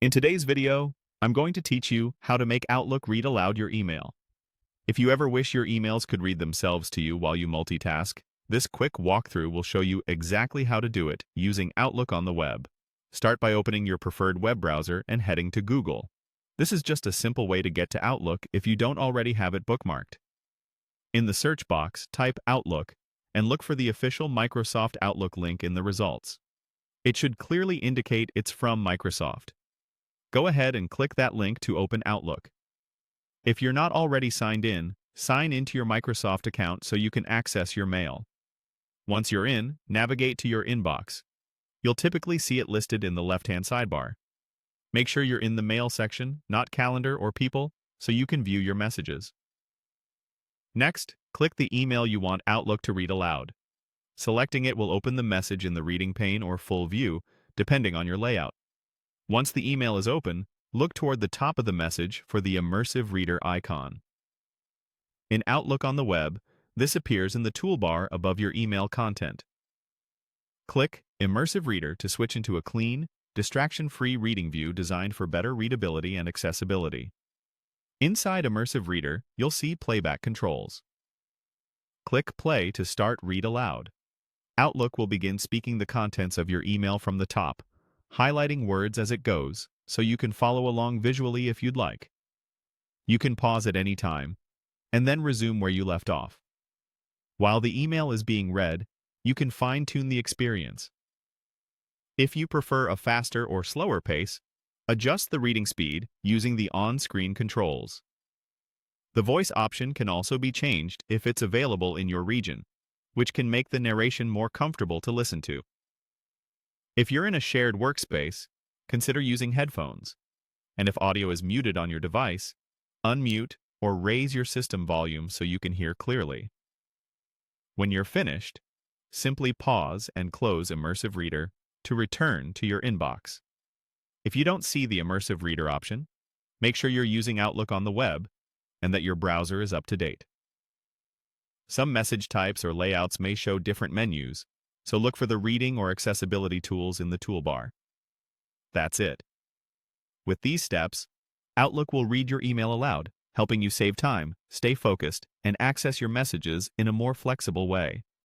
In today's video, I'm going to teach you how to make Outlook read aloud your email. If you ever wish your emails could read themselves to you while you multitask, this quick walkthrough will show you exactly how to do it using Outlook on the web. Start by opening your preferred web browser and heading to Google. This is just a simple way to get to Outlook if you don't already have it bookmarked. In the search box, type Outlook and look for the official Microsoft Outlook link in the results. It should clearly indicate it's from Microsoft. Go ahead and click that link to open Outlook. If you're not already signed in, sign into your Microsoft account so you can access your mail. Once you're in, navigate to your inbox. You'll typically see it listed in the left-hand sidebar. Make sure you're in the Mail section, not Calendar or People, so you can view your messages. Next, click the email you want Outlook to read aloud. Selecting it will open the message in the reading pane or full view, depending on your layout. Once the email is open, look toward the top of the message for the Immersive Reader icon. In Outlook on the web, this appears in the toolbar above your email content. Click Immersive Reader to switch into a clean, distraction-free reading view designed for better readability and accessibility. Inside Immersive Reader, you'll see playback controls. Click Play to start Read Aloud. Outlook will begin speaking the contents of your email from the top, highlighting words as it goes, so you can follow along visually if you'd like. You can pause at any time, and then resume where you left off. While the email is being read, you can fine-tune the experience. If you prefer a faster or slower pace, adjust the reading speed using the on-screen controls. The voice option can also be changed if it's available in your region, which can make the narration more comfortable to listen to. If you're in a shared workspace, consider using headphones. And if audio is muted on your device, unmute or raise your system volume so you can hear clearly. When you're finished, simply pause and close Immersive Reader to return to your inbox. If you don't see the Immersive Reader option, make sure you're using Outlook on the web and that your browser is up to date. Some message types or layouts may show different menus, so look for the reading or accessibility tools in the toolbar. That's it. With these steps, Outlook will read your email aloud, helping you save time, stay focused, and access your messages in a more flexible way.